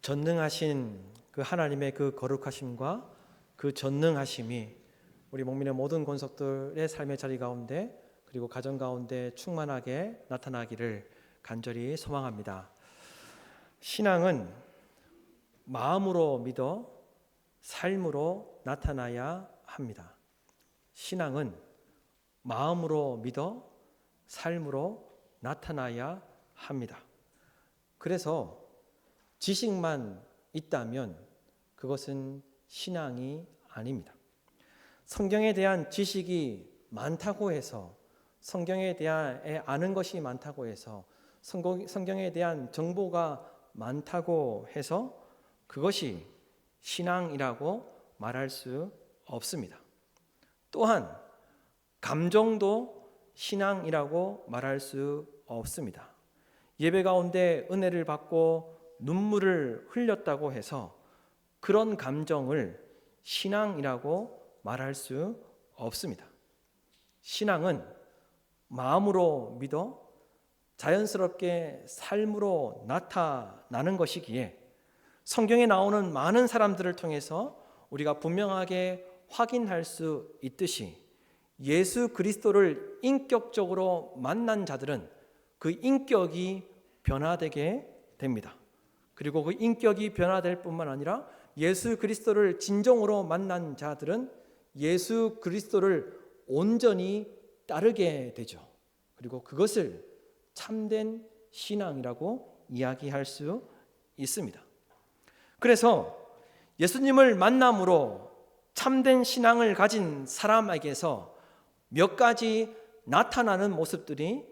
전능하신 그 하나님의 그 거룩하심과 그 전능하심이 우리 목민의 모든 권속들의 삶의 자리 가운데 그리고 가정 가운데 충만하게 나타나기를 간절히 소망합니다. 신앙은 마음으로 믿어 삶으로 나타나야 합니다. 신앙은 마음으로 믿어 삶으로 나타나야 합니다. 그래서 지식만 있다면 그것은 신앙이 아닙니다. 성경에 대한 지식이 많다고 해서, 성경에 대한 아는 것이 많다고 해서, 성경에 대한 정보가 많다고 해서 그것이 신앙이라고 말할 수 없습니다. 또한 감정도 신앙이라고 말할 수 없습니다. 예배 가운데 은혜를 받고 눈물을 흘렸다고 해서 그런 감정을 신앙이라고 말할 수 없습니다. 신앙은 마음으로 믿어 자연스럽게 삶으로 나타나는 것이기에 성경에 나오는 많은 사람들을 통해서 우리가 분명하게 확인할 수 있듯이 예수 그리스도를 인격적으로 만난 자들은 그 인격이 변화되게 됩니다. 그리고 그 인격이 변화될 뿐만 아니라 예수 그리스도를 진정으로 만난 자들은 예수 그리스도를 온전히 따르게 되죠. 그리고 그것을 참된 신앙이라고 이야기할 수 있습니다. 그래서 예수님을 만남으로 참된 신앙을 가진 사람에게서 몇 가지 나타나는 모습들이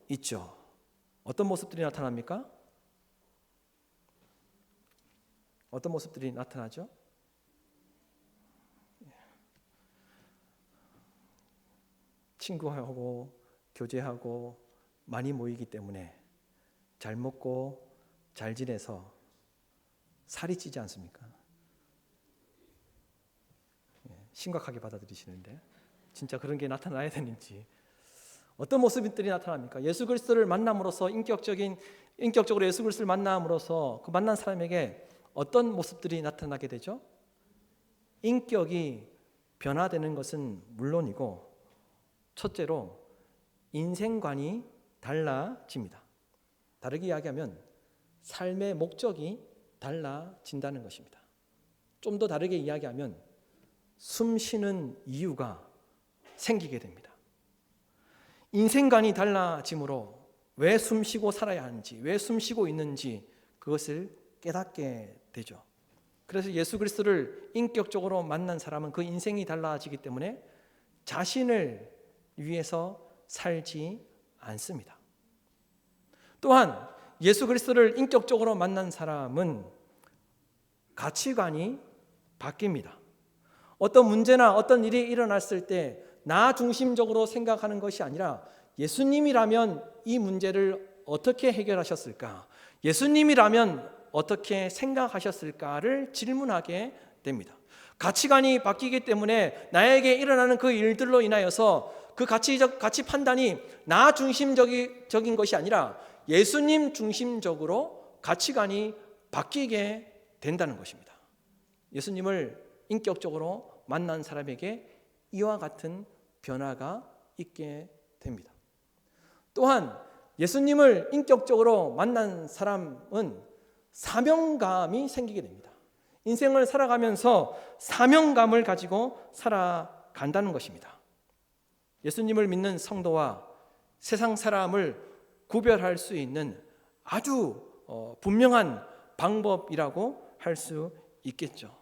있죠. 어떤 모습들이 나타납니까? 어떤 모습들이 나타나죠? 친구하고 교제하고 많이 모이기 때문에 잘 먹고 잘 지내서 살이 찌지 않습니까? 심각하게 받아들이시는데 진짜 그런 게 나타나야 되는지, 어떤 모습들이 나타납니까? 예수 그리스도를 만남으로써 인격적으로 예수 그리스도를 만남으로써 그 만난 사람에게 어떤 모습들이 나타나게 되죠? 인격이 변화되는 것은 물론이고 첫째로 인생관이 달라집니다. 다르게 이야기하면 삶의 목적이 달라진다는 것입니다. 좀 더 다르게 이야기하면 숨 쉬는 이유가 생기게 됩니다. 인생관이 달라짐으로 왜 숨 쉬고 살아야 하는지, 왜 숨 쉬고 있는지 그것을 깨닫게 되죠. 그래서 예수 그리스도를 인격적으로 만난 사람은 그 인생이 달라지기 때문에 자신을 위해서 살지 않습니다. 또한 예수 그리스도를 인격적으로 만난 사람은 가치관이 바뀝니다. 어떤 문제나 어떤 일이 일어났을 때 나 중심적으로 생각하는 것이 아니라 예수님이라면 이 문제를 어떻게 해결하셨을까? 예수님이라면 어떻게 생각하셨을까를 질문하게 됩니다. 가치관이 바뀌기 때문에 나에게 일어나는 그 일들로 인하여서 그 가치 판단이 나 중심적인 것이 아니라 예수님 중심적으로 가치관이 바뀌게 된다는 것입니다. 예수님을 인격적으로 만난 사람에게 이와 같은 변화가 있게 됩니다. 또한 예수님을 인격적으로 만난 사람은 사명감이 생기게 됩니다. 인생을 살아가면서 사명감을 가지고 살아간다는 것입니다. 예수님을 믿는 성도와 세상 사람을 구별할 수 있는 아주 분명한 방법이라고 할 수 있겠죠.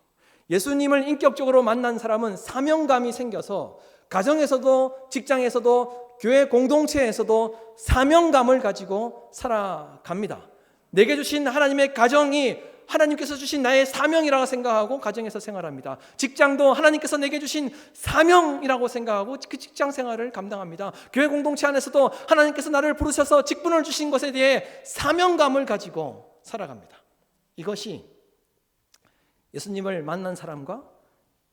예수님을 인격적으로 만난 사람은 사명감이 생겨서 가정에서도 직장에서도 교회 공동체에서도 사명감을 가지고 살아갑니다. 내게 주신 하나님의 가정이 하나님께서 주신 나의 사명이라고 생각하고 가정에서 생활합니다. 직장도 하나님께서 내게 주신 사명이라고 생각하고 그 직장 생활을 감당합니다. 교회 공동체 안에서도 하나님께서 나를 부르셔서 직분을 주신 것에 대해 사명감을 가지고 살아갑니다. 이것이 예수님을 만난 사람과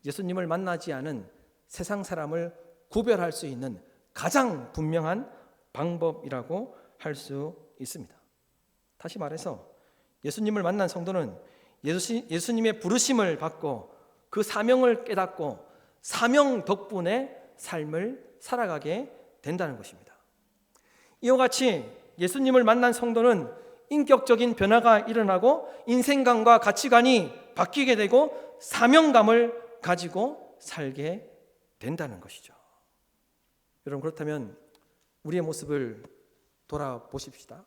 예수님을 만나지 않은 세상 사람을 구별할 수 있는 가장 분명한 방법이라고 할 수 있습니다. 다시 말해서 예수님을 만난 성도는 예수님의 부르심을 받고 그 사명을 깨닫고 사명 덕분에 삶을 살아가게 된다는 것입니다. 이와 같이 예수님을 만난 성도는 인격적인 변화가 일어나고 인생관과 가치관이 바뀌게 되고 사명감을 가지고 살게 된다는 것이죠. 여러분, 그렇다면 우리의 모습을 돌아보십시다.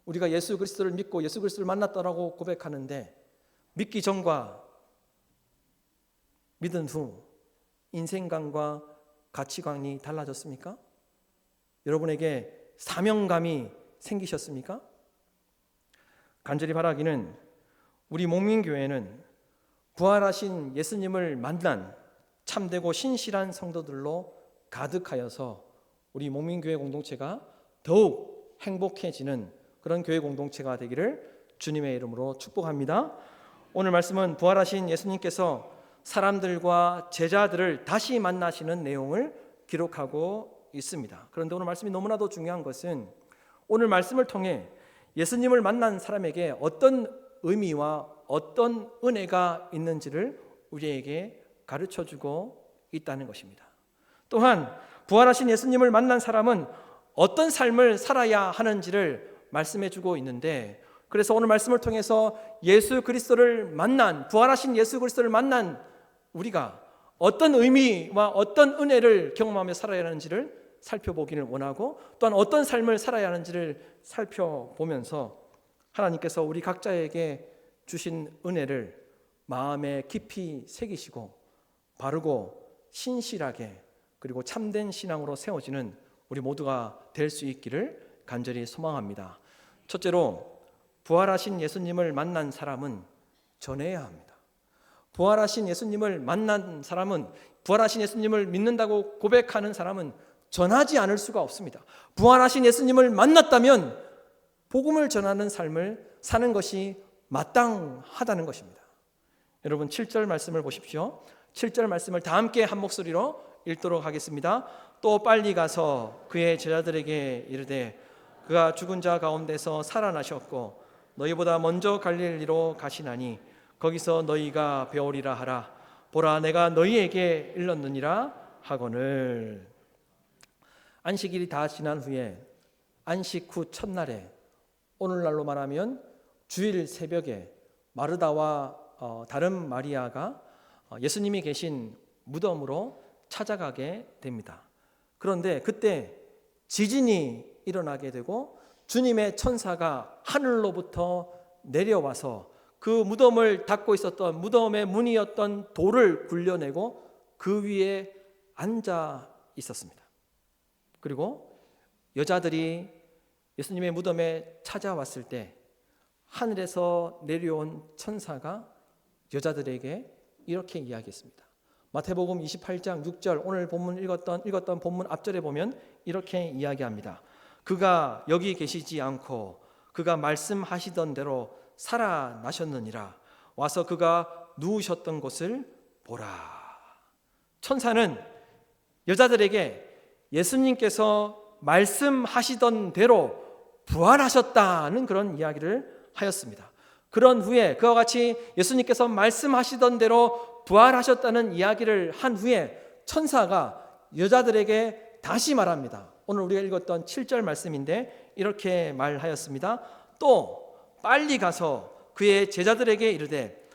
우리가 예수 그리스도를 믿고 예수 그리스도를 만났다라고 고백하는데 믿기 전과 믿은 후 인생관과 가치관이 달라졌습니까? 여러분에게 사명감이 생기셨습니까? 간절히 바라기는 우리 목민교회는 부활하신 예수님을 만난 참되고 신실한 성도들로 가득하여서 우리 목민교회 공동체가 더욱 행복해지는 그런 교회 공동체가 되기를 주님의 이름으로 축복합니다. 오늘 말씀은 부활하신 예수님께서 사람들과 제자들을 다시 만나시는 내용을 기록하고 있습니다. 그런데 오늘 말씀이 너무나도 중요한 것은 오늘 말씀을 통해 예수님을 만난 사람에게 어떤 의미와 어떤 은혜가 있는지를 우리에게 가르쳐주고 있다는 것입니다. 또한 부활하신 예수님을 만난 사람은 어떤 삶을 살아야 하는지를 말씀해주고 있는데, 그래서 오늘 말씀을 통해서 예수 그리스도를 만난, 부활하신 예수 그리스도를 만난 우리가 어떤 의미와 어떤 은혜를 경험하며 살아야 하는지를 살펴보기를 원하고, 또한 어떤 삶을 살아야 하는지를 살펴보면서 하나님께서 우리 각자에게 주신 은혜를 마음에 깊이 새기시고 바르고 신실하게 그리고 참된 신앙으로 세워지는 우리 모두가 될 수 있기를 간절히 소망합니다. 첫째로, 부활하신 예수님을 만난 사람은 전해야 합니다. 부활하신 예수님을 만난 사람은, 부활하신 예수님을 믿는다고 고백하는 사람은 전하지 않을 수가 없습니다. 부활하신 예수님을 만났다면 복음을 전하는 삶을 사는 것이 마땅하다는 것입니다. 여러분, 7절 말씀을 보십시오. 7절 말씀을 다 함께 한 목소리로 읽도록 하겠습니다. 또 빨리 가서 그의 제자들에게 이르되 그가 죽은 자 가운데서 살아나셨고 너희보다 먼저 갈릴리로 가시나니 거기서 너희가 배우리라 하라. 보라, 내가 너희에게 일렀느니라 하거늘. 안식일이 다 지난 후에 안식 후 첫날에, 오늘날로 말하면 주일 새벽에 마르다와 다른 마리아가 예수님이 계신 무덤으로 찾아가게 됩니다. 그런데 그때 지진이 일어나게 되고 주님의 천사가 하늘로부터 내려와서 그 무덤을 닫고 있었던 무덤의 문이었던 돌을 굴려내고 그 위에 앉아 있었습니다. 그리고 여자들이 예수님의 무덤에 찾아왔을 때 하늘에서 내려온 천사가 여자들에게 이렇게 이야기했습니다. 마태복음 28장 6절, 오늘 본문 읽었던 본문 앞절에 보면 이렇게 이야기합니다. 그가 여기 계시지 않고 그가 말씀하시던 대로 살아나셨느니라. 와서 그가 누우셨던 곳을 보라. 천사는 여자들에게 예수님께서 말씀하시던 대로 부활하셨다는 그런 이야기를 하였습니다. 그런 후에 그와 같이 예수님께서 말씀하시던 대로 부활하셨다는 이야기를 한 후에 천사가 여자들에게 다시 말합니다. 오늘 우리가 읽었던 7절 말씀인데 이렇게 말하였습니다. 또 빨리 가서 그의 제자들에게 이르되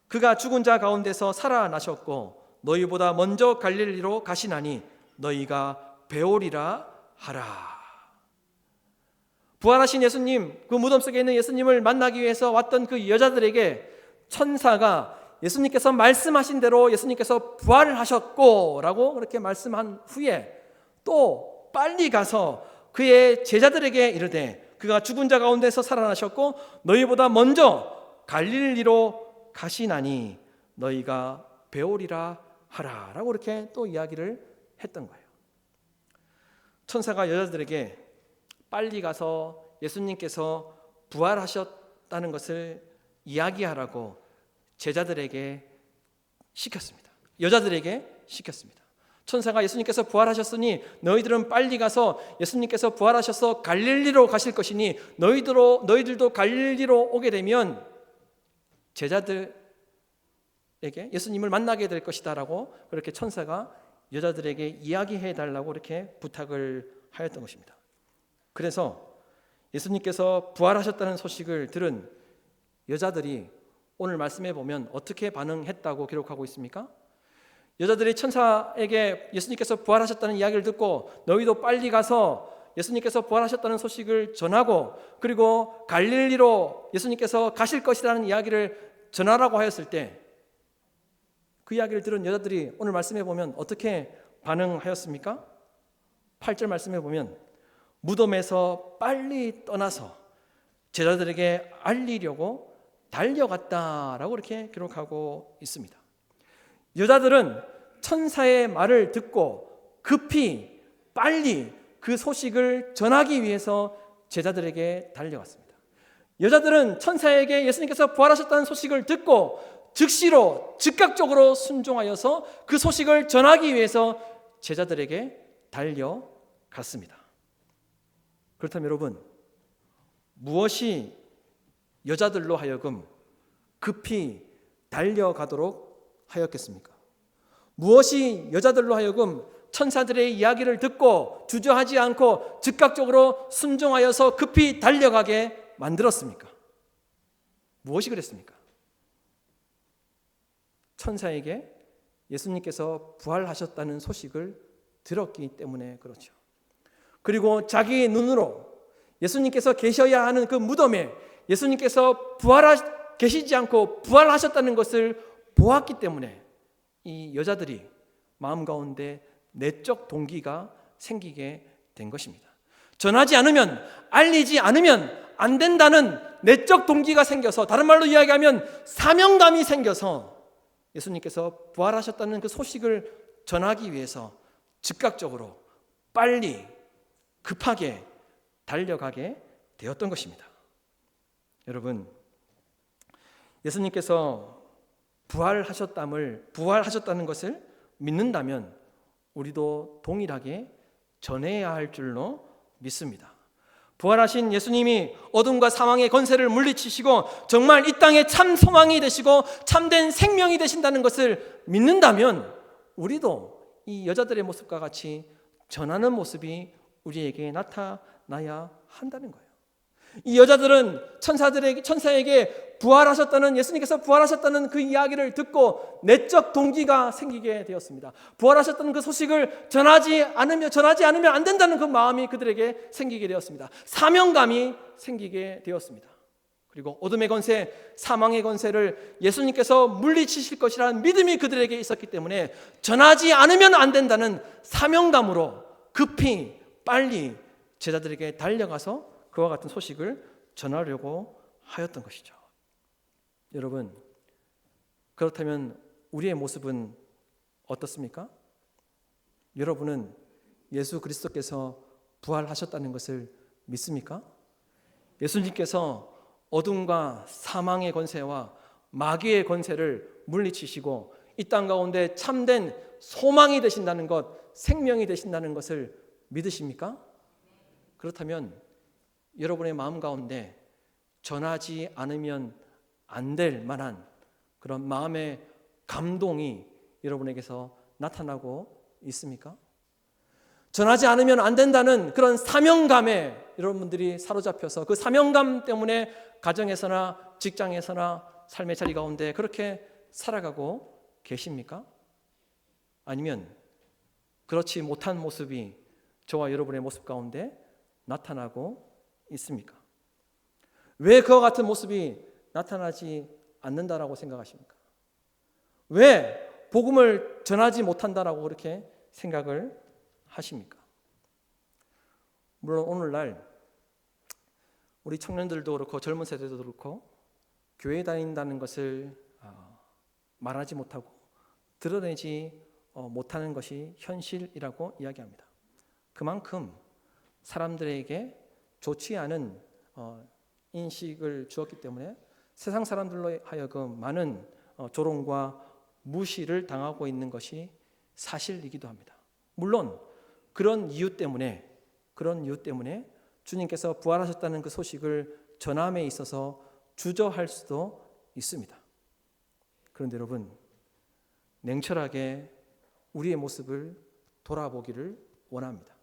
그가 죽은 자 가운데서 살아나셨고 너희보다 먼저 갈릴리로 가시나니 너희가 배우리라 하라. 부활하신 예수님, 그 무덤 속에 있는 예수님을 만나기 위해서 왔던 그 여자들에게 천사가 예수님께서 말씀하신 대로 예수님께서 부활을 하셨고 라고 그렇게 말씀한 후에 또 빨리 가서 그의 제자들에게 이르되 그가 죽은 자 가운데서 살아나셨고 너희보다 먼저 갈릴리로 가시나니 너희가 배우리라 하라 라고 이렇게 또 이야기를 했던 거예요. 천사가 여자들에게 빨리 가서 예수님께서 부활하셨다는 것을 이야기하라고 제자들에게 시켰습니다. 여자들에게 시켰습니다. 천사가 예수님께서 부활하셨으니 너희들은 빨리 가서 예수님께서 부활하셔서 갈릴리로 가실 것이니 너희들도 갈릴리로 오게 되면 제자들에게 예수님을 만나게 될 것이다라고 그렇게 천사가 여자들에게 이야기해 달라고 이렇게 부탁을 하였던 것입니다. 그래서 예수님께서 부활하셨다는 소식을 들은 여자들이 오늘 말씀해 보면 어떻게 반응했다고 기록하고 있습니까? 여자들이 천사에게 예수님께서 부활하셨다는 이야기를 듣고 너희도 빨리 가서 예수님께서 부활하셨다는 소식을 전하고 그리고 갈릴리로 예수님께서 가실 것이라는 이야기를 전하라고 하였을 때 그 이야기를 들은 여자들이 오늘 말씀해 보면 어떻게 반응하였습니까? 8절 말씀해 보면 무덤에서 빨리 떠나서 제자들에게 알리려고 달려갔다라고 이렇게 기록하고 있습니다. 여자들은 천사의 말을 듣고 급히 빨리 그 소식을 전하기 위해서 제자들에게 달려갔습니다. 여자들은 천사에게 예수님께서 부활하셨다는 소식을 듣고 즉시로 즉각적으로 순종하여서 그 소식을 전하기 위해서 제자들에게 달려갔습니다. 그렇다면 여러분, 무엇이 여자들로 하여금 급히 달려가도록 하였겠습니까? 무엇이 여자들로 하여금 천사들의 이야기를 듣고 주저하지 않고 즉각적으로 순종하여서 급히 달려가게 만들었습니까? 무엇이 그랬습니까? 천사에게 예수님께서 부활하셨다는 소식을 들었기 때문에 그렇죠. 그리고 자기의 눈으로 예수님께서 계셔야 하는 그 무덤에 예수님께서 계시지 않고 부활하셨다는 것을 보았기 때문에 이 여자들이 마음 가운데 내적 동기가 생기게 된 것입니다. 전하지 않으면, 알리지 않으면 안 된다는 내적 동기가 생겨서, 다른 말로 이야기하면 사명감이 생겨서 예수님께서 부활하셨다는 그 소식을 전하기 위해서 즉각적으로 빨리 급하게 달려가게 되었던 것입니다. 여러분, 예수님께서 부활하셨다는 것을 믿는다면 우리도 동일하게 전해야 할 줄로 믿습니다. 부활하신 예수님이 어둠과 사망의 권세를 물리치시고 정말 이 땅에 참 소망이 되시고 참된 생명이 되신다는 것을 믿는다면 우리도 이 여자들의 모습과 같이 전하는 모습이 우리에게 나타나야 한다는 거예요. 이 여자들은 천사에게 예수님께서 부활하셨다는 그 이야기를 듣고 내적 동기가 생기게 되었습니다. 부활하셨다는 그 소식을 전하지 않으면 안 된다는 그 마음이 그들에게 생기게 되었습니다. 사명감이 생기게 되었습니다. 그리고 어둠의 권세, 사망의 권세를 예수님께서 물리치실 것이라는 믿음이 그들에게 있었기 때문에 전하지 않으면 안 된다는 사명감으로 급히 빨리 제자들에게 달려가서 그와 같은 소식을 전하려고 하였던 것이죠. 여러분, 그렇다면 우리의 모습은 어떻습니까? 여러분은 예수 그리스도께서 부활하셨다는 것을 믿습니까? 예수님께서 어둠과 사망의 권세와 마귀의 권세를 물리치시고 이 땅 가운데 참된 소망이 되신다는 것, 생명이 되신다는 것을 믿으십니까? 그렇다면 여러분의 마음 가운데 전하지 않으면 안 될 만한 그런 마음의 감동이 여러분에게서 나타나고 있습니까? 전하지 않으면 안 된다는 그런 사명감에 여러분들이 사로잡혀서 그 사명감 때문에 가정에서나 직장에서나 삶의 자리 가운데 그렇게 살아가고 계십니까? 아니면 그렇지 못한 모습이 저와 여러분의 모습 가운데 나타나고 있습니까? 왜 그와 같은 모습이 나타나지 않는다라고 생각하십니까? 왜 복음을 전하지 못한다라고 그렇게 생각을 하십니까? 물론 오늘날 우리 청년들도 그렇고 젊은 세대도 그렇고 교회 다닌다는 것을 말하지 못하고 드러내지 못하는 것이 현실이라고 이야기합니다. 그만큼 사람들에게 좋지 않은 인식을 주었기 때문에 세상 사람들로 하여금 많은 조롱과 무시를 당하고 있는 것이 사실이기도 합니다. 물론 그런 이유 때문에 주님께서 부활하셨다는 그 소식을 전함에 있어서 주저할 수도 있습니다. 그런데 여러분, 냉철하게 우리의 모습을 돌아보기를 원합니다.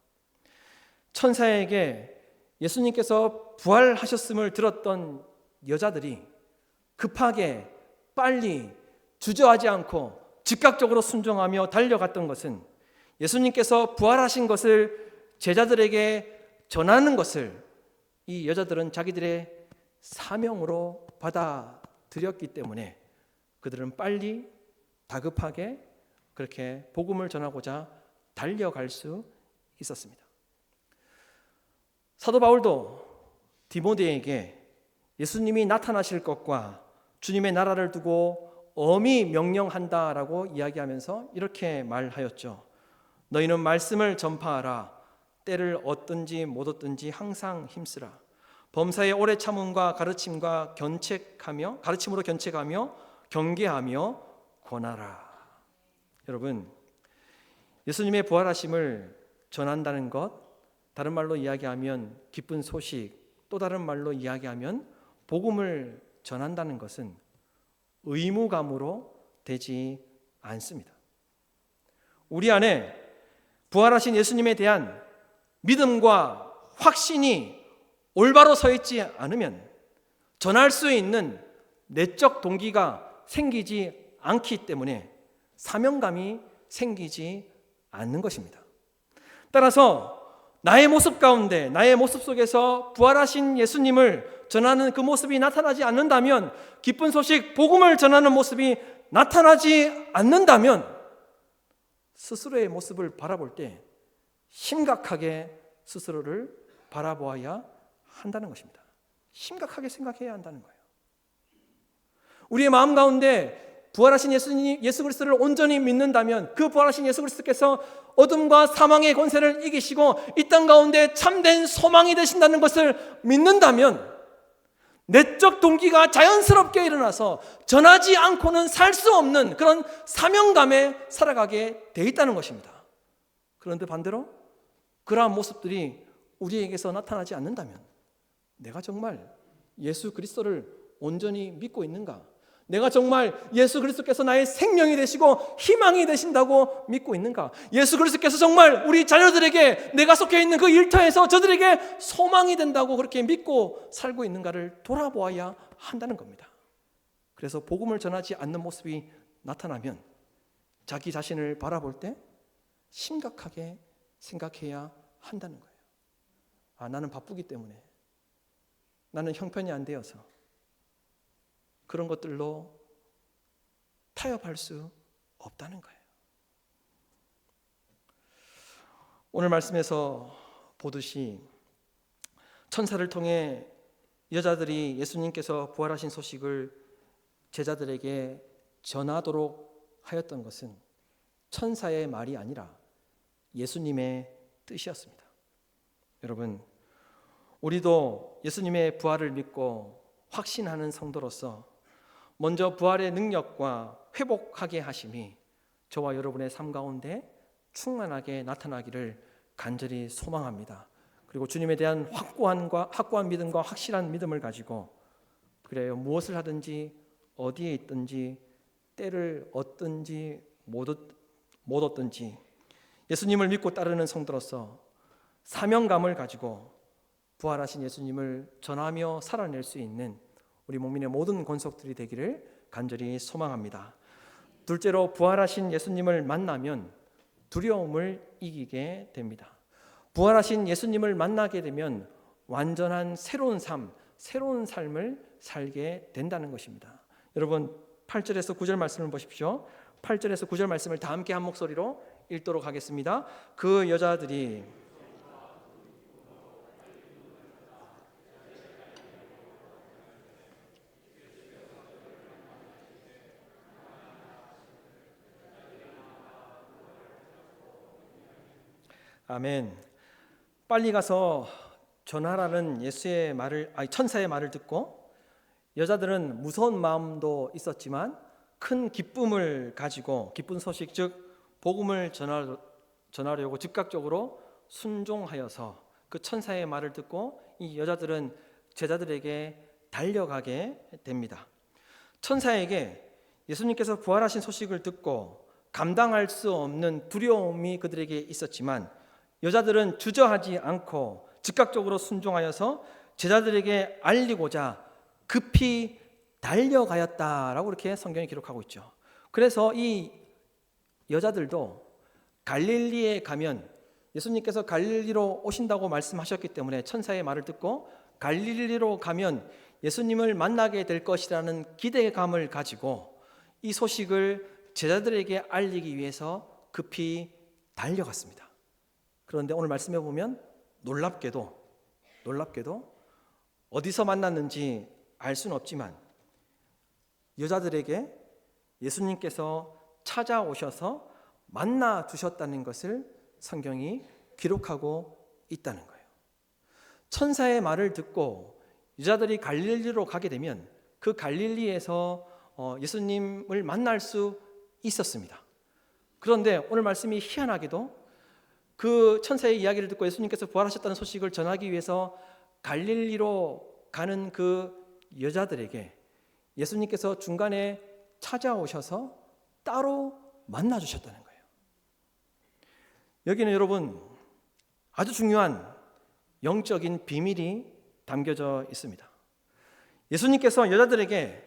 천사에게 예수님께서 부활하셨음을 들었던 여자들이 급하게 빨리 주저하지 않고 즉각적으로 순종하며 달려갔던 것은 예수님께서 부활하신 것을 제자들에게 전하는 것을 이 여자들은 자기들의 사명으로 받아들였기 때문에 그들은 빨리 다급하게 그렇게 복음을 전하고자 달려갈 수 있었습니다. 사도 바울도 디모데에게 예수님이 나타나실 것과 주님의 나라를 두고 엄히 명령한다라고 이야기하면서 이렇게 말하였죠. 너희는 말씀을 전파하라. 때를 얻든지 못 얻든지 항상 힘쓰라. 범사의 오래 참음과 가르침과 가르침으로 견책하며 경계하며 권하라. 여러분, 예수님의 부활하심을 전한다는 것, 다른 말로 이야기하면 기쁜 소식, 또 다른 말로 이야기하면 복음을 전한다는 것은 의무감으로 되지 않습니다. 우리 안에 부활하신 예수님에 대한 믿음과 확신이 올바로 서 있지 않으면 전할 수 있는 내적 동기가 생기지 않기 때문에 사명감이 생기지 않는 것입니다. 따라서 나의 모습 가운데, 나의 모습 속에서 부활하신 예수님을 전하는 그 모습이 나타나지 않는다면, 기쁜 소식, 복음을 전하는 모습이 나타나지 않는다면 스스로의 모습을 바라볼 때 심각하게 스스로를 바라보아야 한다는 것입니다. 심각하게 생각해야 한다는 거예요. 우리의 마음 가운데 부활하신 예수 그리스도를 온전히 믿는다면, 그 부활하신 예수 그리스도께서 어둠과 사망의 권세를 이기시고 이 땅 가운데 참된 소망이 되신다는 것을 믿는다면 내적 동기가 자연스럽게 일어나서 전하지 않고는 살 수 없는 그런 사명감에 살아가게 돼 있다는 것입니다. 그런데 반대로 그러한 모습들이 우리에게서 나타나지 않는다면 내가 정말 예수 그리스도를 온전히 믿고 있는가? 내가 정말 예수 그리스도께서 나의 생명이 되시고 희망이 되신다고 믿고 있는가? 예수 그리스도께서 정말 우리 자녀들에게, 내가 속해 있는 그 일터에서 저들에게 소망이 된다고 그렇게 믿고 살고 있는가를 돌아보아야 한다는 겁니다. 그래서 복음을 전하지 않는 모습이 나타나면 자기 자신을 바라볼 때 심각하게 생각해야 한다는 거예요. 아, 나는 바쁘기 때문에, 나는 형편이 안 되어서 그런 것들로 타협할 수 없다는 거예요. 오늘 말씀에서 보듯이 천사를 통해 여자들이 예수님께서 부활하신 소식을 제자들에게 전하도록 하였던 것은 천사의 말이 아니라 예수님의 뜻이었습니다. 여러분, 우리도 예수님의 부활을 믿고 확신하는 성도로서 먼저 부활의 능력과 회복하게 하심이 저와 여러분의 삶 가운데 충만하게 나타나기를 간절히 소망합니다. 그리고 주님에 대한 확고한 믿음과 확실한 믿음을 가지고, 그래요, 무엇을 하든지 어디에 있든지 때를 얻든지 못 얻든지 예수님을 믿고 따르는 성도로서 사명감을 가지고 부활하신 예수님을 전하며 살아낼 수 있는 우리 목민의 모든 권속들이 되기를 간절히 소망합니다. 둘째로, 부활하신 예수님을 만나면 두려움을 이기게 됩니다. 부활하신 예수님을 만나게 되면 완전한 새로운 삶을 살게 된다는 것입니다. 여러분, 8절에서 9절 말씀을 보십시오. 8절에서 9절 말씀을 다 함께 한 목소리로 읽도록 하겠습니다. 그 여자들이 아멘. 빨리 가서 전하라는 천사의 말을 듣고 여자들은 무서운 마음도 있었지만 큰 기쁨을 가지고, 기쁜 소식 즉 복음을 전하려고 즉각적으로 순종하여서 그 천사의 말을 듣고 이 여자들은 제자들에게 달려가게 됩니다. 천사에게 예수님께서 부활하신 소식을 듣고 감당할 수 없는 두려움이 그들에게 있었지만 여자들은 주저하지 않고 즉각적으로 순종하여서 제자들에게 알리고자 급히 달려가였다라고 이렇게 성경이 기록하고 있죠. 그래서 이 여자들도 갈릴리에 가면 예수님께서 갈릴리로 오신다고 말씀하셨기 때문에 천사의 말을 듣고 갈릴리로 가면 예수님을 만나게 될 것이라는 기대감을 가지고 이 소식을 제자들에게 알리기 위해서 급히 달려갔습니다. 그런데 오늘 말씀해 보면 놀랍게도 어디서 만났는지 알 수는 없지만 여자들에게 예수님께서 찾아오셔서 만나 주셨다는 것을 성경이 기록하고 있다는 거예요. 천사의 말을 듣고 여자들이 갈릴리로 가게 되면 그 갈릴리에서 예수님을 만날 수 있었습니다. 그런데 오늘 말씀이 희한하게도 그 천사의 이야기를 듣고 예수님께서 부활하셨다는 소식을 전하기 위해서 갈릴리로 가는 그 여자들에게 예수님께서 중간에 찾아오셔서 따로 만나 주셨다는 거예요. 여기는 여러분 아주 중요한 영적인 비밀이 담겨져 있습니다. 예수님께서 여자들에게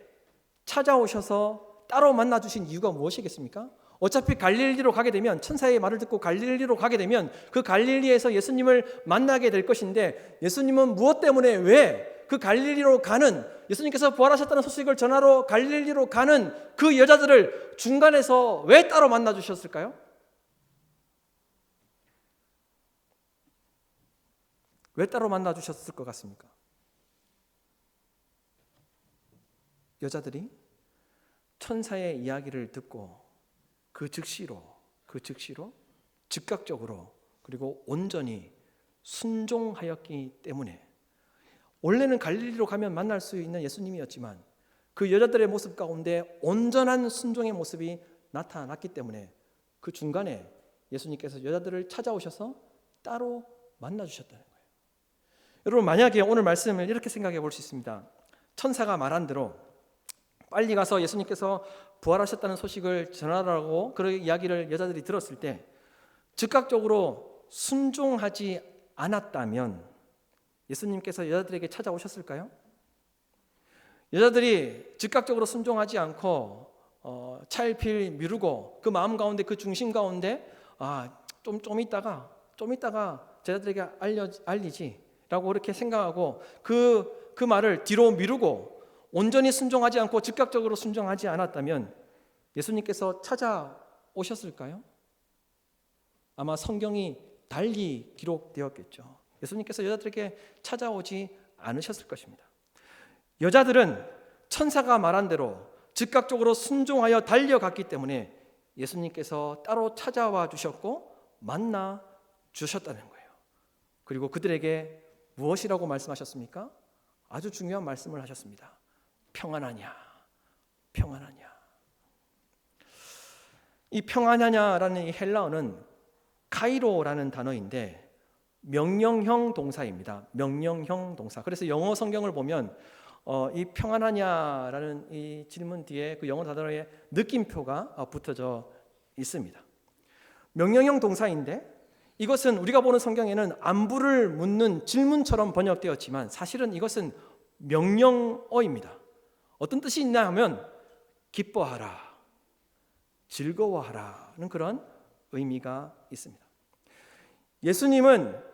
찾아오셔서 따로 만나 주신 이유가 무엇이겠습니까? 어차피 갈릴리로 가게 되면 천사의 말을 듣고 갈릴리로 가게 되면 그 갈릴리에서 예수님을 만나게 될 것인데 예수님은 무엇 때문에 왜 그 갈릴리로 가는 예수님께서 부활하셨다는 소식을 전하러 갈릴리로 가는 그 여자들을 중간에서 왜 따로 만나 주셨을까요? 왜 따로 만나 주셨을 것 같습니까? 여자들이 천사의 이야기를 듣고 그 즉시로 즉각적으로 그리고 온전히 순종하였기 때문에 원래는 갈릴리로 가면 만날 수 있는 예수님이었지만 그 여자들의 모습 가운데 온전한 순종의 모습이 나타났기 때문에 그 중간에 예수님께서 여자들을 찾아오셔서 따로 만나 주셨다는 거예요. 여러분 만약에 오늘 말씀을 이렇게 생각해 볼 수 있습니다. 천사가 말한 대로 빨리 가서 예수님께서 부활하셨다는 소식을 전하라고 그런 이야기를 여자들이 들었을 때 즉각적으로 순종하지 않았다면 예수님께서 여자들에게 찾아오셨을까요? 여자들이 즉각적으로 순종하지 않고 차일피일 미루고 그 마음 가운데 그 중심 가운데 좀 이따가 제자들에게 알리지라고 그렇게 생각하고 그 말을 뒤로 미루고 온전히 순종하지 않고 즉각적으로 순종하지 않았다면 예수님께서 찾아오셨을까요? 아마 성경이 달리 기록되었겠죠. 예수님께서 여자들에게 찾아오지 않으셨을 것입니다. 여자들은 천사가 말한 대로 즉각적으로 순종하여 달려갔기 때문에 예수님께서 따로 찾아와 주셨고 만나 주셨다는 거예요. 그리고 그들에게 무엇이라고 말씀하셨습니까? 아주 중요한 말씀을 하셨습니다. 평안하냐. 이 평안하냐라는 이 헬라어는 카이로라는 단어인데 명령형 동사입니다. 명령형 동사. 그래서 영어 성경을 보면 이 평안하냐라는 이 질문 뒤에 그 영어 단어의 느낌표가 붙어져 있습니다. 명령형 동사인데 이것은 우리가 보는 성경에는 안부를 묻는 질문처럼 번역되었지만 사실은 이것은 명령어입니다. 어떤 뜻이 있냐 하면 기뻐하라, 즐거워하라는 그런 의미가 있습니다. 예수님은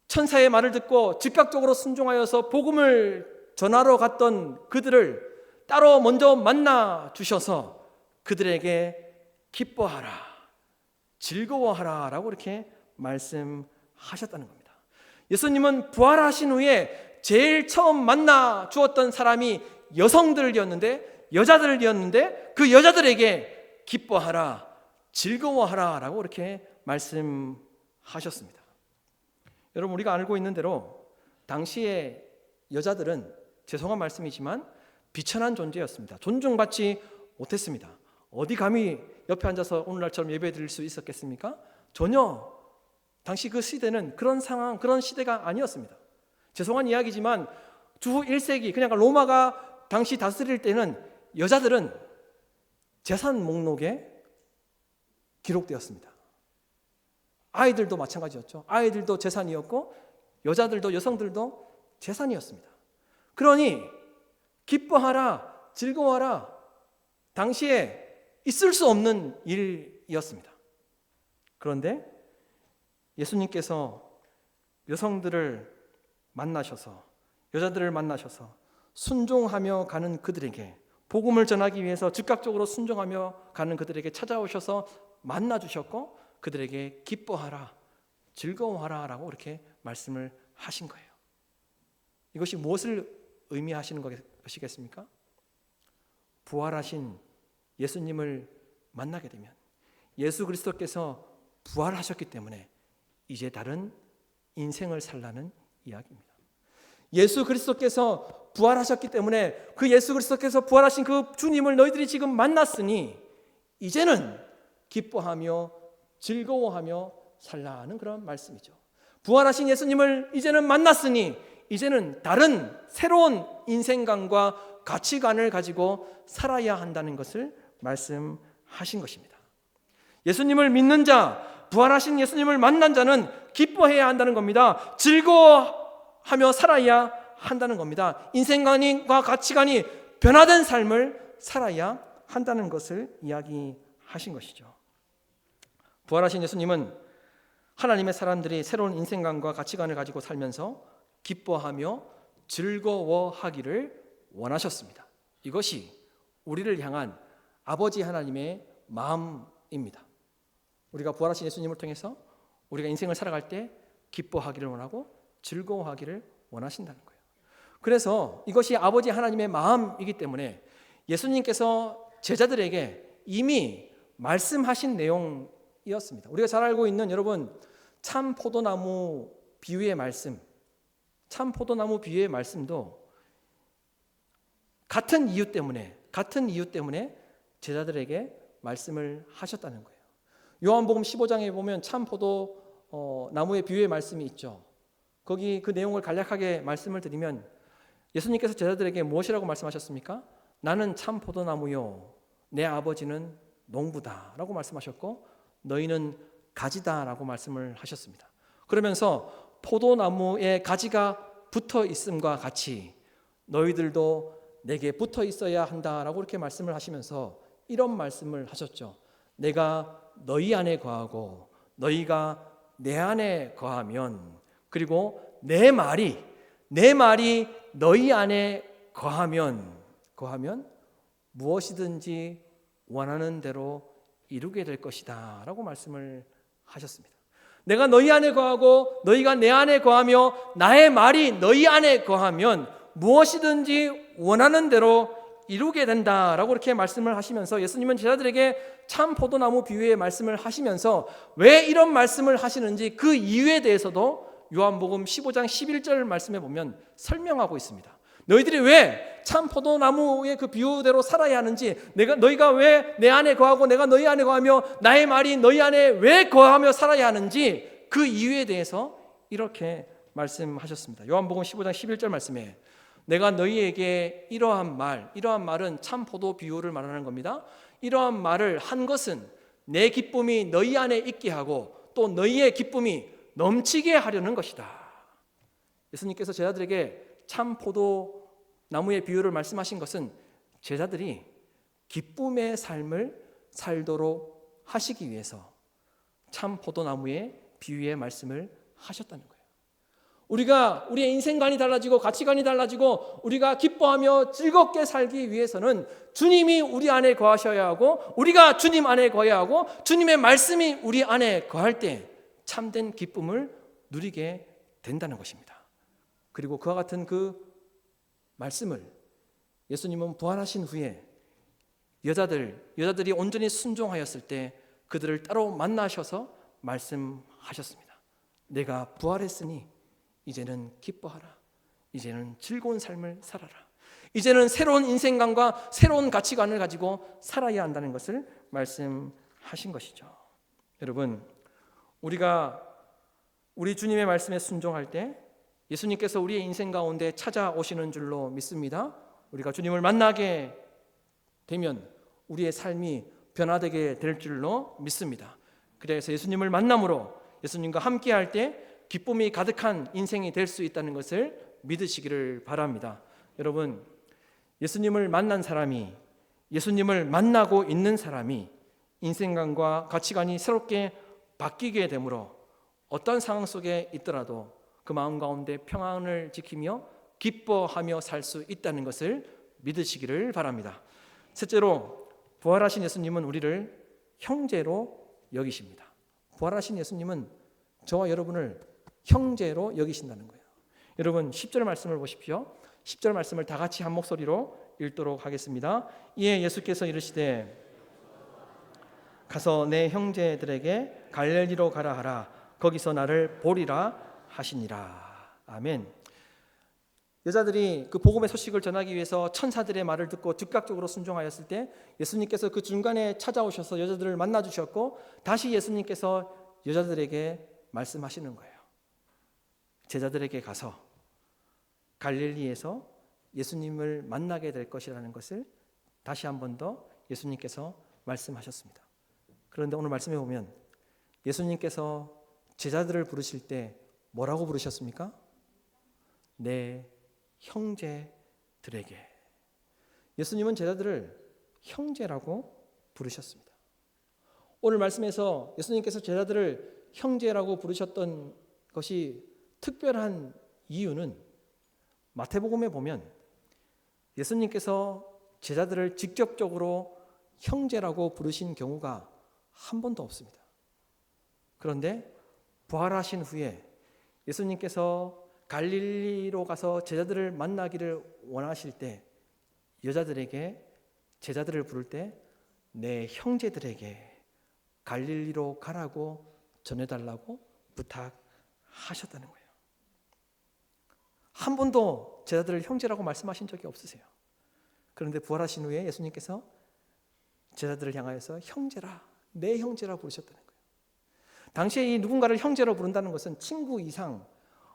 천사의 말을 듣고 즉각적으로 순종하여서 복음을 전하러 갔던 그들을 따로 먼저 만나 주셔서 그들에게 기뻐하라, 즐거워하라 라고 이렇게 말씀하셨다는 겁니다. 예수님은 부활하신 후에 제일 처음 만나 주었던 사람이 여자들이었는데 그 여자들에게 기뻐하라, 즐거워하라 라고 이렇게 말씀하셨습니다. 여러분 우리가 알고 있는 대로 당시의 여자들은 죄송한 말씀이지만 비천한 존재였습니다. 존중받지 못했습니다. 어디 감히 옆에 앉아서 오늘날처럼 예배 드릴 수 있었겠습니까? 전혀 당시 그 시대는 그런 상황, 그런 시대가 아니었습니다. 죄송한 이야기지만 주 1세기 그냥 로마가 당시 다스릴 때는 여자들은 재산 목록에 기록되었습니다. 아이들도 마찬가지였죠. 아이들도 재산이었고 여자들도 여성들도 재산이었습니다. 그러니 기뻐하라, 즐거워하라, 당시에 있을 수 없는 일이었습니다. 그런데 예수님께서 여성들을 만나셔서, 여자들을 만나셔서 순종하며 가는 그들에게, 복음을 전하기 위해서 즉각적으로 순종하며 가는 그들에게 찾아오셔서 만나주셨고 그들에게 기뻐하라, 즐거워하라 라고 이렇게 말씀을 하신 거예요. 이것이 무엇을 의미하시는 것이겠습니까? 부활하신 예수님을 만나게 되면 예수 그리스도께서 부활하셨기 때문에 이제 다른 인생을 살라는 이야기입니다. 예수 그리스도께서 부활하셨기 때문에 그 예수 그리스도께서 부활하신 그 주님을 너희들이 지금 만났으니 이제는 기뻐하며 즐거워하며 살라는 그런 말씀이죠. 부활하신 예수님을 이제는 만났으니 이제는 다른 새로운 인생관과 가치관을 가지고 살아야 한다는 것을 말씀하신 것입니다. 예수님을 믿는 자, 부활하신 예수님을 만난 자는 기뻐해야 한다는 겁니다. 즐거워하며 살아야 한다는 겁니다. 인생관과 가치관이 변화된 삶을 살아야 한다는 것을 이야기하신 것이죠. 부활하신 예수님은 하나님의 사람들이 새로운 인생관과 가치관을 가지고 살면서 기뻐하며 즐거워하기를 원하셨습니다. 이것이 우리를 향한 아버지 하나님의 마음입니다. 우리가 부활하신 예수님을 통해서 우리가 인생을 살아갈 때 기뻐하기를 원하고 즐거워하기를 원하신다는 거예요. 그래서 이것이 아버지 하나님의 마음이기 때문에 예수님께서 제자들에게 이미 말씀하신 내용이었습니다. 우리가 잘 알고 있는, 여러분, 참 포도나무 비유의 말씀, 참 포도나무 비유의 말씀도 같은 이유 때문에 제자들에게 말씀을 하셨다는 거예요. 요한복음 15장에 보면 참 포도나무의 비유의 말씀이 있죠. 거기 그 내용을 간략하게 말씀을 드리면 예수님께서 제자들에게 무엇이라고 말씀하셨습니까? 나는 참 포도나무요, 내 아버지는 농부다 라고 말씀하셨고 너희는 가지다 라고 말씀을 하셨습니다. 그러면서 포도나무에 가지가 붙어 있음과 같이 너희들도 내게 붙어 있어야 한다라고 이렇게 말씀을 하시면서 이런 말씀을 하셨죠. 내가 너희 안에 거하고 너희가 내 안에 거하면, 그리고 내 말이 너희 안에 거하면 무엇이든지 원하는 대로 이루게 될 것이다 라고 말씀을 하셨습니다. 내가 너희 안에 거하고 너희가 내 안에 거하며 나의 말이 너희 안에 거하면 무엇이든지 원하는 대로 이루게 된다라고 이렇게 말씀을 하시면서 예수님은 제자들에게 참 포도나무 비유의 말씀을 하시면서 왜 이런 말씀을 하시는지 그 이유에 대해서도 요한복음 15장 11절 말씀에 보면 설명하고 있습니다. 너희들이 왜 참 포도나무의 그 비유대로 살아야 하는지, 너희가 왜 내 안에 거하고 내가 너희 안에 거하며 나의 말이 너희 안에 왜 거하며 살아야 하는지 그 이유에 대해서 이렇게 말씀하셨습니다. 요한복음 15장 11절 말씀에 내가 너희에게 이러한 말은 참 포도 비유를 말하는 겁니다. 이러한 말을 한 것은 내 기쁨이 너희 안에 있게 하고 또 너희의 기쁨이 넘치게 하려는 것이다. 예수님께서 제자들에게 참 포도나무의 비유를 말씀하신 것은 제자들이 기쁨의 삶을 살도록 하시기 위해서 참 포도나무의 비유의 말씀을 하셨다는 거예요. 우리의 인생관이 달라지고 가치관이 달라지고 우리가 기뻐하며 즐겁게 살기 위해서는 주님이 우리 안에 거하셔야 하고 우리가 주님 안에 거해야 하고 주님의 말씀이 우리 안에 거할 때 참된 기쁨을 누리게 된다는 것입니다. 그리고 그와 같은 그 말씀을 예수님은 부활하신 후에 여자들이 온전히 순종하였을 때 그들을 따로 만나셔서 말씀하셨습니다. 내가 부활했으니 이제는 기뻐하라. 이제는 즐거운 삶을 살아라. 이제는 새로운 인생관과 새로운 가치관을 가지고 살아야 한다는 것을 말씀하신 것이죠. 여러분, 우리가 우리 주님의 말씀에 순종할 때 예수님께서 우리의 인생 가운데 찾아오시는 줄로 믿습니다. 우리가 주님을 만나게 되면 우리의 삶이 변화되게 될 줄로 믿습니다. 그래서 예수님을 만남으로 예수님과 함께할 때 기쁨이 가득한 인생이 될 수 있다는 것을 믿으시기를 바랍니다. 여러분, 예수님을 만난 사람이, 예수님을 만나고 있는 사람이 인생관과 가치관이 새롭게 바뀌게 되므로 어떤 상황 속에 있더라도 그 마음 가운데 평안을 지키며 기뻐하며 살 수 있다는 것을 믿으시기를 바랍니다. 셋째로, 부활하신 예수님은 우리를 형제로 여기십니다. 부활하신 예수님은 저와 여러분을 형제로 여기신다는 거예요. 여러분 10절 말씀을 보십시오. 10절 말씀을 다 같이 한 목소리로 읽도록 하겠습니다. 이에 예수께서 이르시되 가서 내 형제들에게 갈릴리로 가라 하라. 거기서 나를 보리라 하시니라. 아멘. 여자들이 그 복음의 소식을 전하기 위해서 천사들의 말을 듣고 즉각적으로 순종하였을 때 예수님께서 그 중간에 찾아오셔서 여자들을 만나 주셨고 다시 예수님께서 여자들에게 말씀하시는 거예요. 제자들에게 가서 갈릴리에서 예수님을 만나게 될 것이라는 것을 다시 한 번 더 예수님께서 말씀하셨습니다. 그런데 오늘 말씀해 보면 예수님께서 제자들을 부르실 때 뭐라고 부르셨습니까? 내 형제들에게. 예수님은 제자들을 형제라고 부르셨습니다. 오늘 말씀에서 예수님께서 제자들을 형제라고 부르셨던 것이 특별한 이유는 마태복음에 보면 예수님께서 제자들을 직접적으로 형제라고 부르신 경우가 한 번도 없습니다. 그런데 부활하신 후에 예수님께서 갈릴리로 가서 제자들을 만나기를 원하실 때 여자들에게 제자들을 부를 때 내 형제들에게 갈릴리로 가라고 전해달라고 부탁하셨다는 거예요. 한 번도 제자들을 형제라고 말씀하신 적이 없으세요. 그런데 부활하신 후에 예수님께서 제자들을 향하여서 형제라, 내 형제라 부르셨다는 거예요. 당시에 이 누군가를 형제로 부른다는 것은 친구 이상,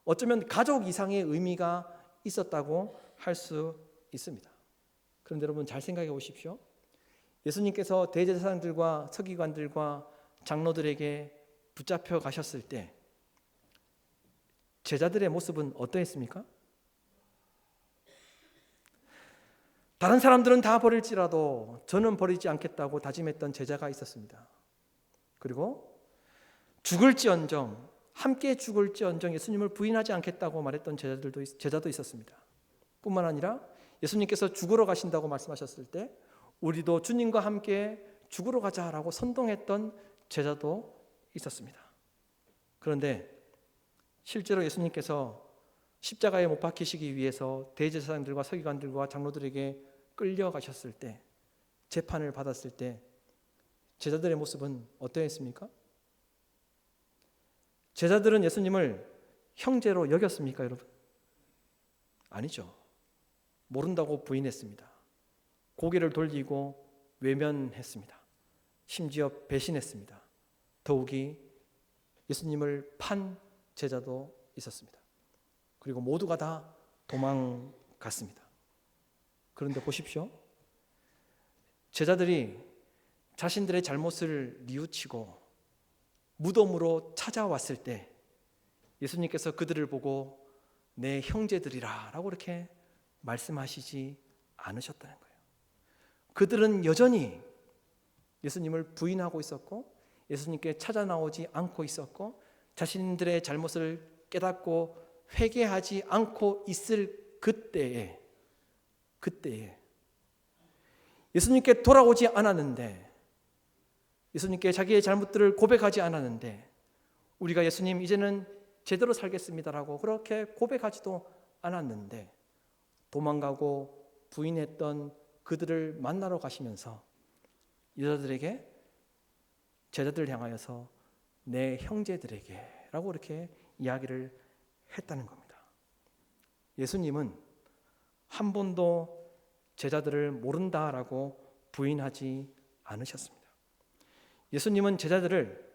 어쩌면 가족 이상의 의미가 있었다고 할 수 있습니다. 그런데 여러분 잘 생각해 보십시오. 예수님께서 대제사장들과 서기관들과 장로들에게 붙잡혀 가셨을 때 제자들의 모습은 어떠했습니까? 다른 사람들은 다 버릴지라도 저는 버리지 않겠다고 다짐했던 제자가 있었습니다. 그리고 죽을지언정, 함께 죽을지언정 예수님을 부인하지 않겠다고 말했던 제자도 있었습니다. 뿐만 아니라 예수님께서 죽으러 가신다고 말씀하셨을 때 우리도 주님과 함께 죽으러 가자라고 선동했던 제자도 있었습니다. 그런데 실제로 예수님께서 십자가에 못 박히시기 위해서 대제사장들과 서기관들과 장로들에게 끌려가셨을 때, 재판을 받았을 때 제자들의 모습은 어떠했습니까? 제자들은 예수님을 형제로 여겼습니까, 여러분? 아니죠. 모른다고 부인했습니다. 고개를 돌리고 외면했습니다. 심지어 배신했습니다. 더욱이 예수님을 판 제자도 있었습니다. 그리고 모두가 다 도망갔습니다. 그런데 보십시오. 제자들이 자신들의 잘못을 뉘우치고 무덤으로 찾아왔을 때 예수님께서 그들을 보고 내 형제들이라 라고 이렇게 말씀하시지 않으셨다는 거예요. 그들은 여전히 예수님을 부인하고 있었고 예수님께 찾아 나오지 않고 있었고 자신들의 잘못을 깨닫고 회개하지 않고 있을 그때에 예수님께 돌아오지 않았는데, 예수님께 자기의 잘못들을 고백하지 않았는데, 우리가 예수님 이제는 제대로 살겠습니다라고 그렇게 고백하지도 않았는데 도망가고 부인했던 그들을 만나러 가시면서 여자들에게, 제자들을 향하여서 내 형제들에게 라고 이렇게 이야기를 했다는 겁니다. 예수님은 한 번도 제자들을 모른다라고 부인하지 않으셨습니다. 예수님은 제자들을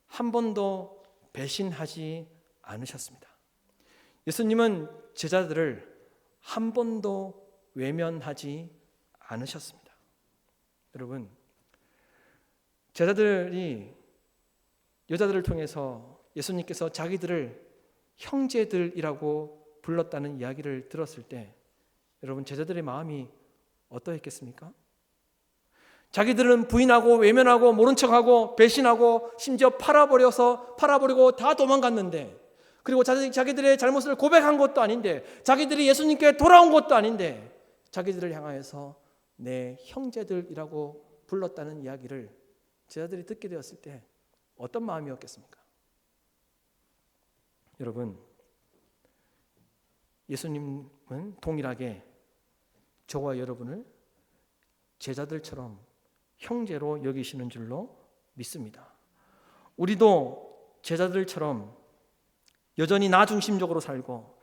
한 번도 배신하지 않으셨습니다. 예수님은 제자들을 한 번도 외면하지 않으셨습니다. 여러분, 제자들이 여자들을 통해서 예수님께서 자기들을 형제들이라고 불렀다는 이야기를 들었을 때 여러분, 제자들의 마음이 어떠했겠습니까? 자기들은 부인하고 외면하고 모른 척하고 배신하고 심지어 팔아버리고 다 도망갔는데, 그리고 자기들의 잘못을 고백한 것도 아닌데, 자기들이 예수님께 돌아온 것도 아닌데 자기들을 향하여서 내 형제들이라고 불렀다는 이야기를 제자들이 듣게 되었을 때 어떤 마음이었겠습니까? 여러분, 예수님은 동일하게 저와 여러분을 제자들처럼 형제로 여기시는 줄로 믿습니다. 우리도 제자들처럼 여전히 나 중심적으로 살고,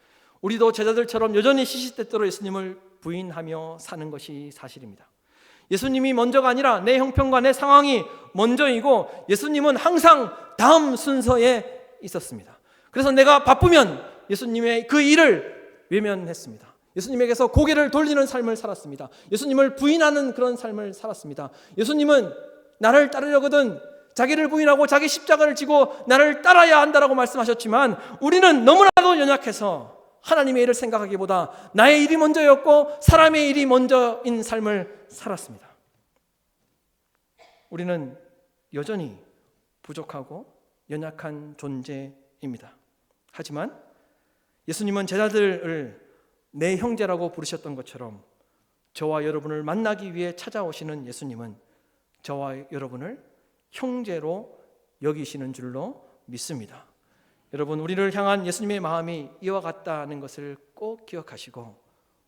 우리도 제자들처럼 여전히 시시때때로 예수님을 부인하며 사는 것이 사실입니다. 예수님이 먼저가 아니라 내 형편과 내 상황이 먼저이고, 예수님은 항상 다음 순서에 있었습니다. 그래서 내가 바쁘면 예수님의 그 일을 외면했습니다. 예수님에게서 고개를 돌리는 삶을 살았습니다. 예수님을 부인하는 그런 삶을 살았습니다. 예수님은 나를 따르려거든 자기를 부인하고 자기 십자가를 지고 나를 따라야 한다라고 말씀하셨지만, 우리는 너무나도 연약해서 하나님의 일을 생각하기보다 나의 일이 먼저였고 사람의 일이 먼저인 삶을 살았습니다. 우리는 여전히 부족하고 연약한 존재입니다. 하지만 예수님은 제자들을 내 형제라고 부르셨던 것처럼 저와 여러분을 만나기 위해 찾아오시는 예수님은 저와 여러분을 형제로 여기시는 줄로 믿습니다. 여러분, 우리를 향한 예수님의 마음이 이와 같다는 것을 꼭 기억하시고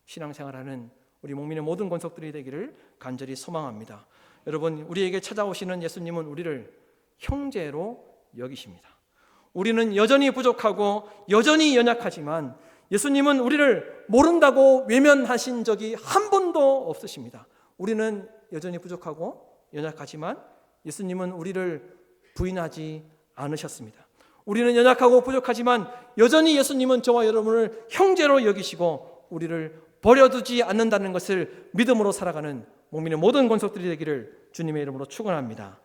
신앙생활하는 우리 목민의 모든 권속들이 되기를 간절히 소망합니다. 여러분, 우리에게 찾아오시는 예수님은 우리를 형제로 여기십니다. 우리는 여전히 부족하고 여전히 연약하지만 예수님은 우리를 모른다고 외면하신 적이 한 번도 없으십니다. 우리는 여전히 부족하고 연약하지만 예수님은 우리를 부인하지 않으셨습니다. 우리는 연약하고 부족하지만 여전히 예수님은 저와 여러분을 형제로 여기시고 우리를 버려두지 않는다는 것을 믿음으로 살아가는 목민의 모든 권속들이 되기를 주님의 이름으로 축원합니다.